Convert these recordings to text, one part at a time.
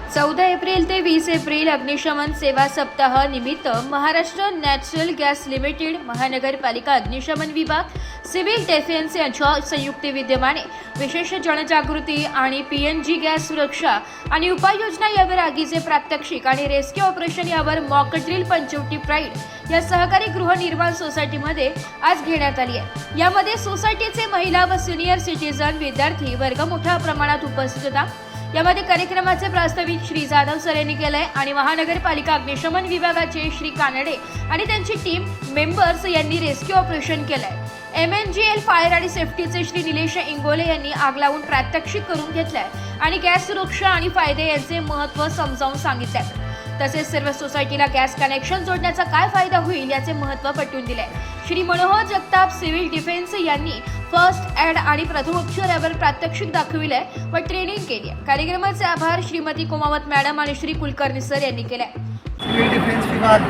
14 April ते 20 April अग्निशमन सेवा सप्ताह निमित्त महाराष्ट्र नॅचरल गॅस लिमिटेड, महानगरपालिका अग्निशमन विभाग, सिव्हिल डिफेन्स यांच्या संयुक्त विद्यमाने विशेष जनजागृती आणि पीएनजी गॅस सुरक्षा आणि उपाययोजना यावर आगीचे प्रात्यक्षिक आणि रेस्क्यू ऑपरेशन यावर मॉक ड्रिल पंचवटी प्राईड या सहकारी गृहनिर्माण सोसायटीमध्ये आज घेण्यात आली आहे। यामध्ये सोसायटीचे महिला व सिनियर सिटीजन विद्यार्थी वर्ग मोठ्या प्रमाणात उपस्थित होता। यामध्ये कार्यक्रमाचे प्रास्ताविक श्री जाधव सर यांनी केलंय आणि महानगरपालिका अग्निशमन विभागाचे श्री कानडे आणि त्यांची टीम मेंबर्स यांनी रेस्क्यू ऑपरेशन केलंय। MNGL फायर आणि सेफ्टीचे श्री निलेश इंगोले यांनी आग लावून प्रात्यक्षिक करून घेतलंय आणि गॅस सुरक्षा आणि फायदे यांचे महत्त्व समजावून सांगितलंय। तसेच सर्व सोसायटीला गॅस कनेक्शन जोडण्याचा काय फायदा होईल याचे महत्त्व पटवून दिले। श्री मनोहर जगताप सिव्हिल डिफेन्स यांनी फर्स्ट एड आणि प्रथमोपचार यावर प्रात्यक्षिक दाखविले व ट्रेनिंग केली। कार्यक्रमाचे आभार श्रीमती कोमावत मॅडम आणि श्री कुलकर्णी सर यांनी केले। सिव्हिल डिफेन्स विभाग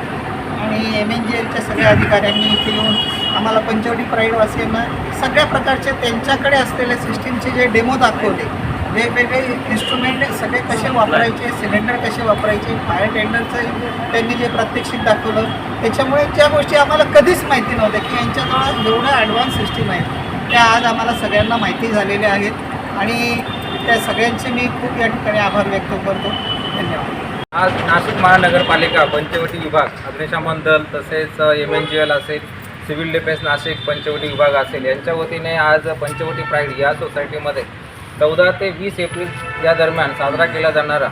आणि MNGLच्या सगळ्या अधिकाऱ्यांनी इथे येऊन आम्हाला पंचवटी प्राईड वासियांना सगळ्या प्रकारचे त्यांच्याकडे असलेले सिस्टीमचे जे डेमो दाखवले, वेगवेगळे इन्स्ट्रुमेंट सगळे कसे वापरायचे, सिलेंडर कसे वापरायचे, फायर टेंडरचं त्यांनी जे प्रात्यक्षिक दाखवलं, त्याच्यामुळे ज्या गोष्टी आम्हाला कधीच माहिती नव्हत्या की यांच्याजवळ एवढ्या ॲडव्हान्स सिस्टीम आहेत त्या आज आम्हाला सगळ्यांना माहिती झालेल्या आहेत आणि त्या सगळ्यांचे मी खूप या ठिकाणी आभार व्यक्त करतो। धन्यवाद। आज नाशिक महानगरपालिका पंचवटी विभाग, अग्निशमन दल तसेच MNGL असेल, सिव्हिल डिफेन्स नाशिक पंचवटी विभाग असेल यांच्या वतीने आज पंचवटी प्राईड या सोसायटीमध्ये 14 ते 20 एप्रिल या दरम्यान साजरा केला जाणारा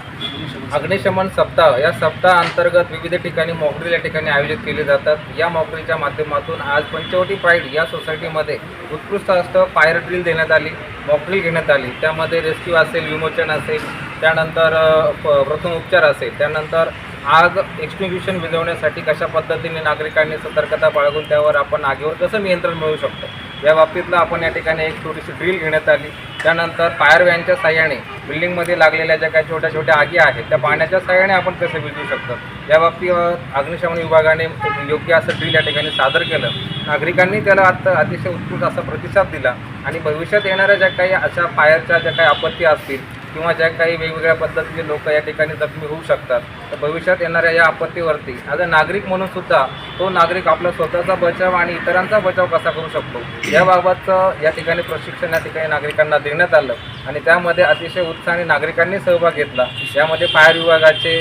अग्निशमन सप्ताह या सप्ताह अंतर्गत विविध ठिकाणी मॉकड्रिल या ठिकाणी आयोजित केले जातात। या मॉकड्रिलच्या माध्यमातून आज पंचवटी प्राईड या सोसायटीमध्ये उत्कृष्ट असं फायर ड्रिल देण्यात आली, मॉकड्रिल घेण्यात आली। त्यामध्ये रेस्क्यू असेल, विमोचन असेल, त्यानंतर प्रथमोपचार असेल, त्यानंतर आग एक्सटिंग्विशन विझवण्यासाठी कशा पद्धतीने नागरिकांनी सतर्कता बाळगून त्यावर आपण आगीवर कसं नियंत्रण मिळवू शकतो या बाबतीतला आपण या ठिकाणी एक छोटीशी ड्रिल घेण्यात आली। त्यानंतर फायर व्हॅनच्या साह्याने बिल्डिंगमध्ये लागलेल्या ज्या काही छोट्या छोट्या आगी आहेत त्या पाण्याच्या साह्याने आपण कसं विझवू शकतो या बाबतीत अग्निशमन विभागाने योग्य असं ड्रिल या ठिकाणी सादर केलं। नागरिकांनी त्याला अतिशय उत्कृष्ट असा प्रतिसाद दिला आणि भविष्यात येणाऱ्या ज्या काही अशा फायरच्या ज्या काही आपत्ती असतील किंवा ज्या काही वेगवेगळ्या पद्धतीचे लोक या ठिकाणी जखमी होऊ शकतात तर भविष्यात येणाऱ्या या आपत्तीवरती ॲज अ नागरिक म्हणून सुद्धा तो नागरिक आपला स्वतःचा बचाव आणि इतरांचा बचाव कसा करू शकतो याबाबतचं या ठिकाणी प्रशिक्षण या ठिकाणी नागरिकांना देण्यात आलं आणि त्यामध्ये अतिशय उत्साहाने नागरिकांनी सहभाग घेतला। यामध्ये फायर विभागाचे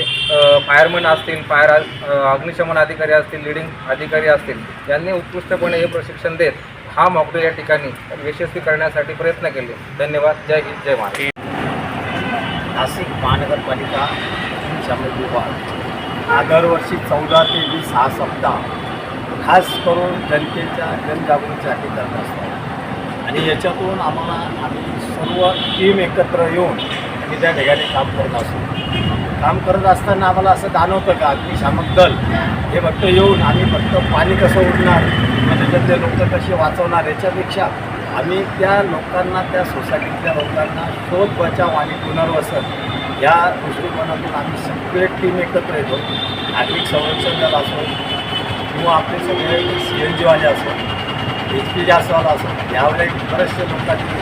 फायरमन असतील, अग्निशमन अधिकारी असतील, लिडिंग अधिकारी असतील यांनी उत्कृष्टपणे हे प्रशिक्षण देत हा मॉकड्रिल या ठिकाणी यशस्वी करण्यासाठी प्रयत्न केले। धन्यवाद। जय हिंद, जय महाराष्ट्र। नाशिक महानगरपालिका अग्निशमन विभाग हा दरवर्षी 14 ते 20 हा सप्ताह खास करून जनतेच्या जनजागृतीसाठी करत असतो आणि याच्यातून आम्ही सर्व टीम एकत्र येऊन आम्ही त्या ठिकाणी काम करत असतो। काम करत असताना आम्हाला असं जाणवतं का अग्निशामक दल हे फक्त येऊन आम्ही फक्त पाणी कसं उडणार किंवा त्याच्यातले लोक कसे वाचवणार याच्यापेक्षा आम्ही त्या लोकांना, त्या सोसायटीतल्या लोकांना शोध, बचाव आणि पुनर्वसन या दृष्टिकोनातून आम्ही सगळे टीम एकत्र येतो। नागरिक संरक्षण दल असो किंवा आपले सगळे CNG वाले असो, HP असो यावेळेस बरेचसे लोकांनी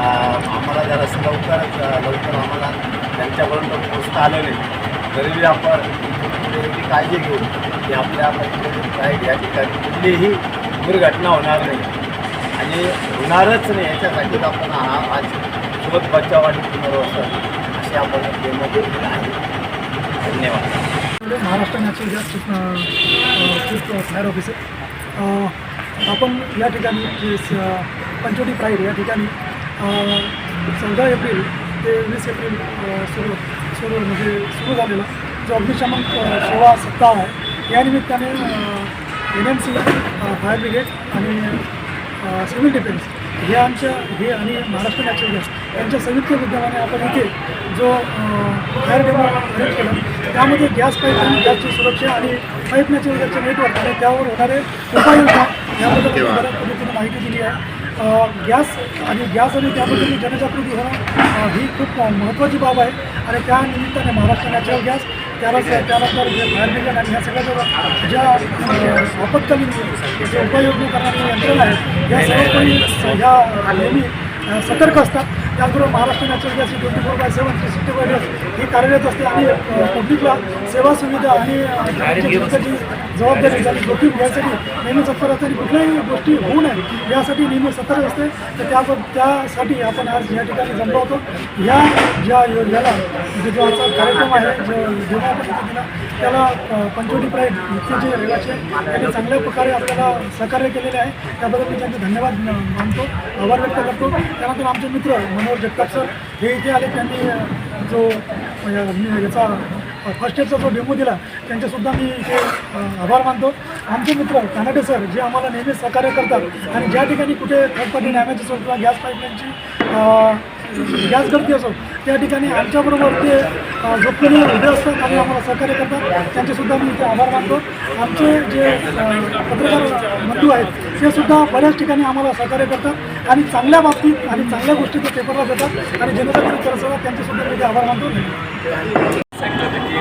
आम्हाला जरासं लवकर आम्हाला त्यांच्यापर्यंत पोहोचता आलं नाही तरीही आपण एवढी काळजी घेऊ की आपल्या काही या ठिकाणी कुठलीही दुर्घटना होणार नाही आणि होणारच नाही याच्यासाठीच आपण आज शोध, बचाव आणि पुनर्वसन असे आपण डेमो दिलेले आहे। धन्यवाद। Maharashtra natural gas chief fire officer आपण या ठिकाणी जे पंचवटी प्राईड या ठिकाणी 14 एप्रिल ते 20 एप्रिल सुरू झालेला जो अग्निशमन सेवा सप्ताह आहे या निमित्ताने MNC, फायर ब्रिगेड आणि सिव्हिल डिफेन्स हे आणि महाराष्ट्र नॅचरल गॅस यांच्या संयुक्त विद्यमाने आपण इथे जो फायर डेमो अरेंज केला त्यामध्ये गॅस पाईप आणि गॅसची सुरक्षा आणि पाईप नॅचरल गॅसचे नेटवर्क आणि त्यावर होणारे उपाययोजना याबद्दल बऱ्याच पद्धतीने माहिती दिली आहे। गॅस आणि त्याबद्दल जनजागृती होणं ही खूप महत्त्वाची बाब आहे आणि त्या निमित्ताने महाराष्ट्र नॅचरल गॅस त्यानंतर जे फायर ब्रिगेड आणि ह्या सगळ्या ज्या आपत्कालीन जे उपाययोजना करणारी यंत्रणा आहे या सर्व काही ह्या नेहमी सतर्क असतात। त्याचबरोबर महाराष्ट्र नॅचरल गॅस 24/7 365 डेज ही कार्यरत असते आणि पब्लिकला सेवा सुविधा आणि जनतेची जबाबदारी त्याची जोखीम घ्यायसाठी नेहमी तत्पर असते आणि कुठल्याही गोष्टी होऊ नये यासाठी नेहमी सतर्क असते. तर त्यासाठी आपण आज या ठिकाणी जमलो होतो. याला जो आजचा कार्यक्रम आहे जेव्हा आपण इथे दिला त्याला पंचवटी प्राईड इथले जे रहिवासी आहेत त्यांनी चांगल्या प्रकारे आपल्याला सहकार्य केलेले आहे. त्याबद्दल मी त्यांचे धन्यवाद मानतो, आभार व्यक्त करतो. त्यानंतर आमचे मित्र मनोहर जगताप सर हे इथे आले. त्यांनी जो याचा फर्स्ट एडचा जो डेमो दिला त्यांचेसुद्धा मी इथे आभार मानतो. आमचे मित्र कानाडे सर जे आम्हाला नेहमी सहकार्य करतात आणि ज्या ठिकाणी कुठे थर्ड पार्टी डॅमेज असो किंवा गॅस पाईपलाईनची गॅस गळती असो त्या ठिकाणी आमच्याबरोबर ते झोपलेले उभे असतात आणि आम्हाला सहकार्य करतात. त्यांचेसुद्धा मी इथे आभार मानतो. आमचे जे पत्रकार बंधू आहेत ते सुद्धा बऱ्याच ठिकाणी आम्हाला सहकार्य करतात आणि चांगल्या बाबतीत आणि चांगल्या गोष्टी ते पेपरला देतात आणि जनतेसाठी करत असतात. त्यांचेसुद्धा मी इथे आभार मानतो. सांगितलं होतं की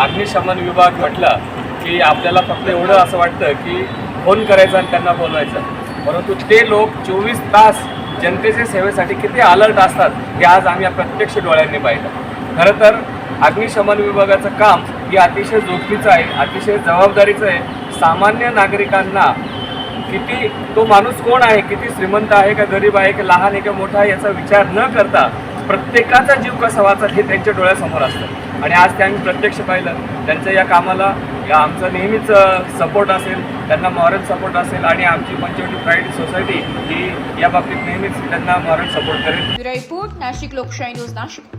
अग्निशमन विभाग म्हटलं की आपल्याला फक्त एवढं असं वाटतं की फोन करायचा आणि त्यांना बोलवायचं, परंतु ते लोक 24 तास जनतेच्या सेवेसाठी किती अलर्ट असतात हे आज आम्ही प्रत्यक्ष डोळ्यांनी पाहिलं. खरं तर अग्निशमन विभागाचं काम हे अतिशय जोखमीचं आहे, अतिशय जबाबदारीचं आहे. सामान्य नागरिकांना किती तो माणूस कोण आहे, किती श्रीमंत आहे का गरीब आहे की लहान आहे का मोठा आहे याचा विचार न करता प्रत्येकाचा जीव कसा वाचत हे त्यांच्या डोळ्यासमोर असतं आणि आज ते आम्ही प्रत्यक्ष पाहिलं. त्यांच्या या कामाला आमचा नेहमीच सपोर्ट असेल, त्यांना मॉरल सपोर्ट असेल आणि आमची पंचवटी प्राईड सोसायटी ही या बाबतीत नेहमीच त्यांना मॉरल सपोर्ट करेल. ब्युरो रिपोर्ट, नाशिक लोकशाही न्यूज, नाशिक.